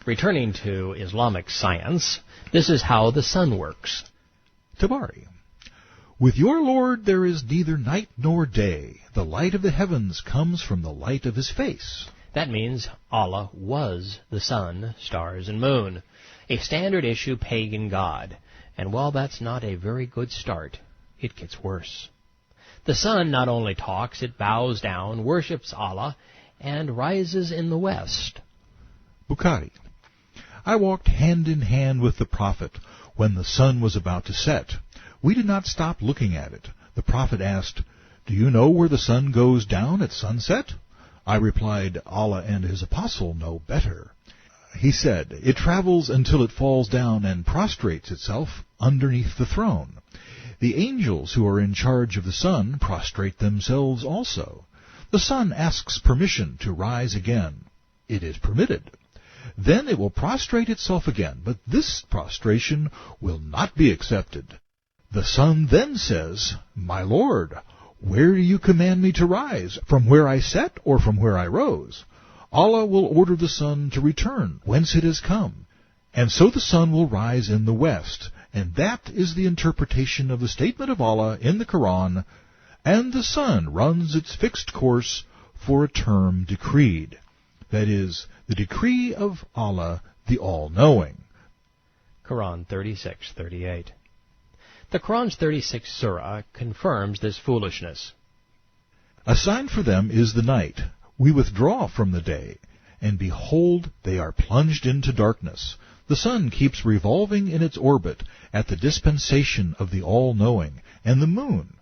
Returning to Islamic science, this is how the sun works. Tabari. With your Lord there is neither night nor day. The light of the heavens comes from the light of his face. That means Allah was the sun, stars, and moon, a standard issue pagan god. And while that's not a very good start, it gets worse. The sun not only talks, it bows down, worships Allah, and rises in the west. Bukhari. I walked hand in hand with the Prophet when the sun was about to set. We did not stop looking at it. The Prophet asked, "Do you know where the sun goes down at sunset?" I replied, "Allah and his apostle know better." He said, "It travels until it falls down and prostrates itself underneath the throne. The angels who are in charge of the sun prostrate themselves also. The sun asks permission to rise again. It is permitted. Then it will prostrate itself again, but this prostration will not be accepted. The sun then says, 'My Lord, where do you command me to rise, from where I set or from where I rose?' Allah will order the sun to return whence it has come, and so the sun will rise in the west, and that is the interpretation of the statement of Allah in the Quran, 'And the sun runs its fixed course for a term decreed.' That is, the decree of Allah, the All-Knowing." Quran 36:38. The Quran's 36th surah confirms this foolishness. "A sign for them is the night. We withdraw from the day, and behold, they are plunged into darkness. The sun keeps revolving in its orbit at the dispensation of the All-Knowing, and the moon.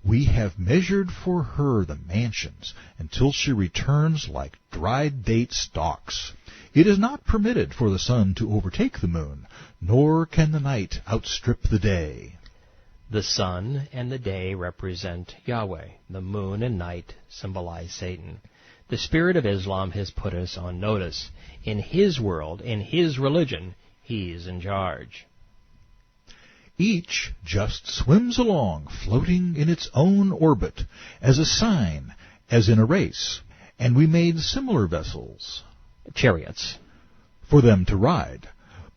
We have measured for her the mansions until she returns like dried date stalks. It is not permitted for the sun to overtake the moon, nor can the night outstrip the day." The sun and the day represent Yahweh. The moon and night symbolize Satan. The spirit of Islam has put us on notice. In his world, in his religion, he's in charge. "Each just swims along, floating in its own orbit, as a sign, as in a race. And we made similar vessels," Chariots. "for them to ride,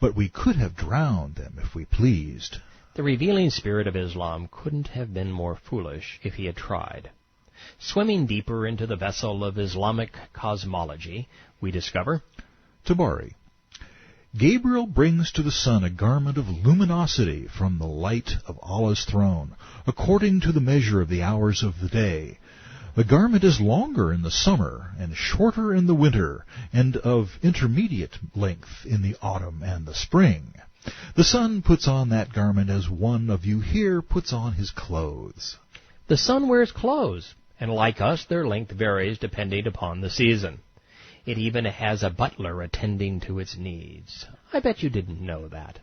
but we could have drowned them if we pleased." The revealing spirit of Islam couldn't have been more foolish if he had tried. Swimming deeper into the vessel of Islamic cosmology, we discover, Tabari. "Gabriel brings to the sun a garment of luminosity from the light of Allah's throne, according to the measure of the hours of the day. The garment is longer in the summer and shorter in the winter, and of intermediate length in the autumn and the spring. The sun puts on that garment as one of you here puts on his clothes." the sun wears clothes, and like us, their length varies depending upon the season. It even has a butler attending to its needs. I bet you didn't know that.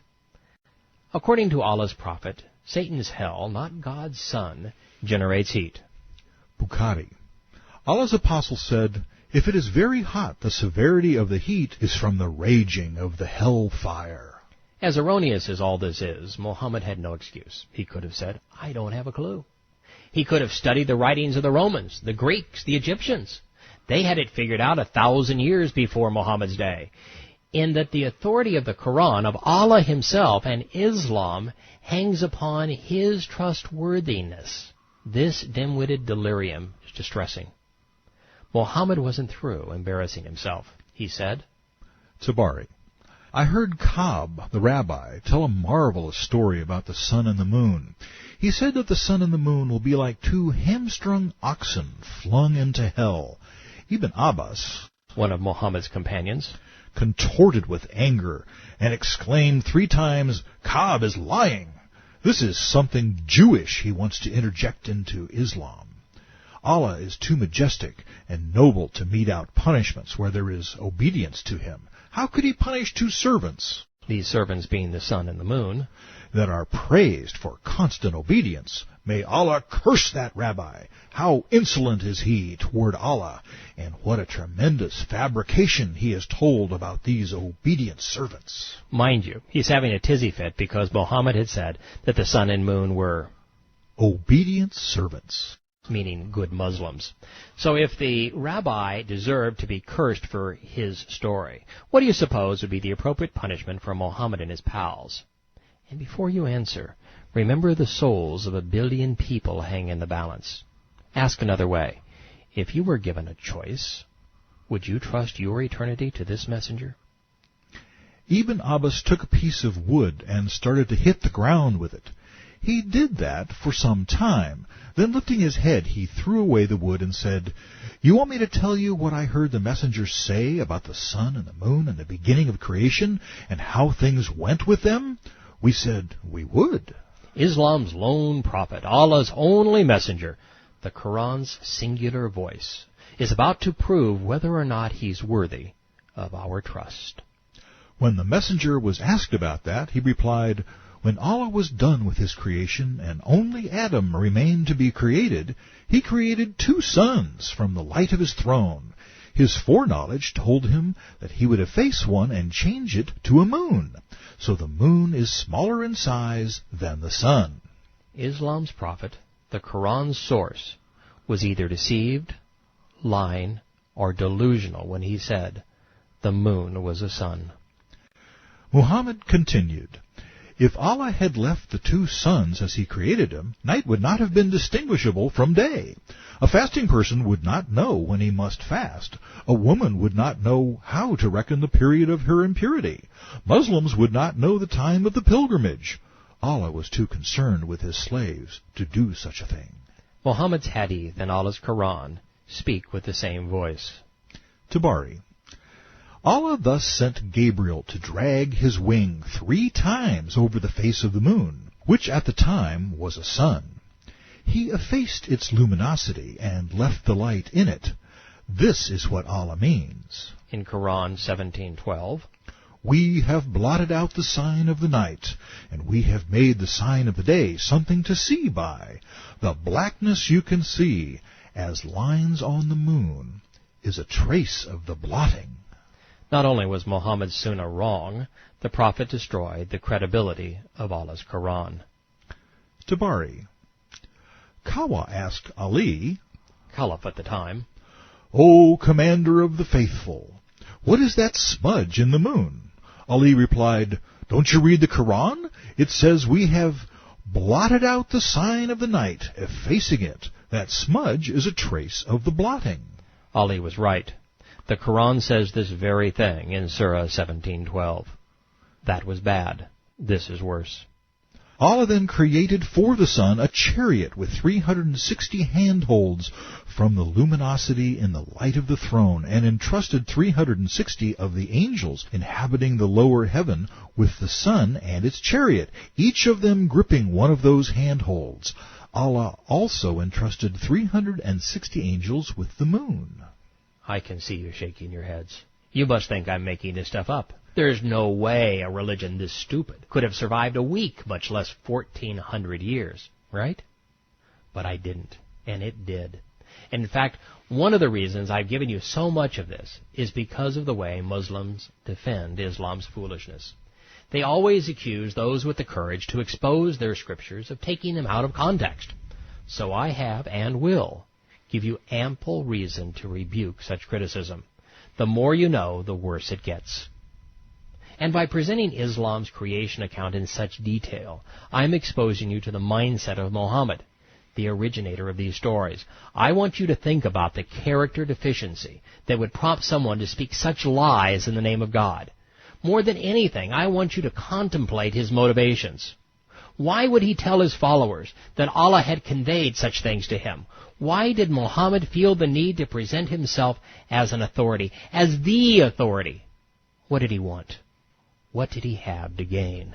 According to Allah's prophet, Satan's hell, not God's sun, generates heat. Bukhari. Allah's apostle said, "If it is very hot, the severity of the heat is from the raging of the hell fire." As erroneous as all this is, Muhammad had no excuse. He could have said, "I don't have a clue." He could have studied the writings of the Romans, the Greeks, the Egyptians. They had it figured out 1,000 years before Muhammad's day, in that the authority of the Quran, of Allah himself, and Islam hangs upon his trustworthiness. This dim-witted delirium is distressing. Muhammad wasn't through embarrassing himself. He said, Tabari. I heard Ka'b, the rabbi, tell a marvelous story about the sun and the moon. He said that the sun and the moon will be like two hamstrung oxen flung into hell. Ibn Abbas, one of Muhammad's companions, contorted with anger and exclaimed 3 times, "Ka'b is lying. This is something Jewish he wants to interject into Islam. Allah is too majestic and noble to mete out punishments where there is obedience to him. How could he punish 2 servants, these servants being the sun and the moon, that are praised for constant obedience? May Allah curse that rabbi! How insolent is he toward Allah, and what a tremendous fabrication he has told about these obedient servants." Mind you, he's having a tizzy fit because Muhammad had said that the sun and moon were obedient servants. meaning good Muslims. So if the rabbi deserved to be cursed for his story, what do you suppose would be the appropriate punishment for Muhammad and his pals? And before you answer, remember the souls of 1 billion people hang in the balance. Ask another way. If you were given a choice, would you trust your eternity to this messenger? Ibn Abbas took a piece of wood and started to hit the ground with it. He did that for some time. Then lifting his head, he threw away the wood and said, "You want me to tell you what I heard the messenger say about the sun and the moon and the beginning of creation and how things went with them?" We said, "We would." Islam's lone prophet, Allah's only messenger, the Quran's singular voice, is about to prove whether or not he's worthy of our trust. When the messenger was asked about that, he replied, "When Allah was done with his creation and only Adam remained to be created, he created 2 sons from the light of his throne. His foreknowledge told him that he would efface one and change it to a moon. So the moon is smaller in size than the sun." Islam's prophet, the Quran's source, was either deceived, lying, or delusional when he said the moon was a sun. Muhammad continued, "If Allah had left the 2 suns as he created them, night would not have been distinguishable from day. A fasting person would not know when he must fast. A woman would not know how to reckon the period of her impurity. Muslims would not know the time of the pilgrimage. Allah was too concerned with his slaves to do such a thing." Muhammad's hadith and Allah's Quran speak with the same voice. Tabari. Allah thus sent Gabriel to drag his wing 3 times over the face of the moon, which at the time was a sun. He effaced its luminosity and left the light in it. This is what Allah means. In Quran 17:12, "We have blotted out the sign of the night, and we have made the sign of the day something to see by. The blackness you can see, as lines on the moon, is a trace of the blotting." Not only was Muhammad's sunnah wrong, the prophet destroyed the credibility of Allah's Quran. Tabari. Kawa asked Ali, Caliph at the time, "O Commander of the Faithful, what is that smudge in the moon?" Ali replied, "Don't you read the Quran? It says we have blotted out the sign of the night, effacing it. That smudge is a trace of the blotting." Ali was right. The Quran says this very thing in Surah 17:12. That was bad. This is worse. Allah then created for the sun a chariot with 360 handholds from the luminosity in the light of the throne, and entrusted 360 of the angels inhabiting the lower heaven with the sun and its chariot, each of them gripping one of those handholds. Allah also entrusted 360 angels with the moon. I can see you shaking your heads. You must think I'm making this stuff up. There's no way a religion this stupid could have survived a week, much less 1,400 years, right? But I didn't, and it did. In fact, one of the reasons I've given you so much of this is because of the way Muslims defend Islam's foolishness. They always accuse those with the courage to expose their scriptures of taking them out of context. So I have and will give you ample reason to rebuke such criticism. The more you know, the worse it gets. And by presenting Islam's creation account in such detail, I'm exposing you to the mindset of Muhammad, the originator of these stories. I want you to think about the character deficiency that would prompt someone to speak such lies in the name of God. More than anything, I want you to contemplate his motivations. Why would he tell his followers that Allah had conveyed such things to him? Why did Muhammad feel the need to present himself as an authority, as the authority? What did he want? What did he have to gain?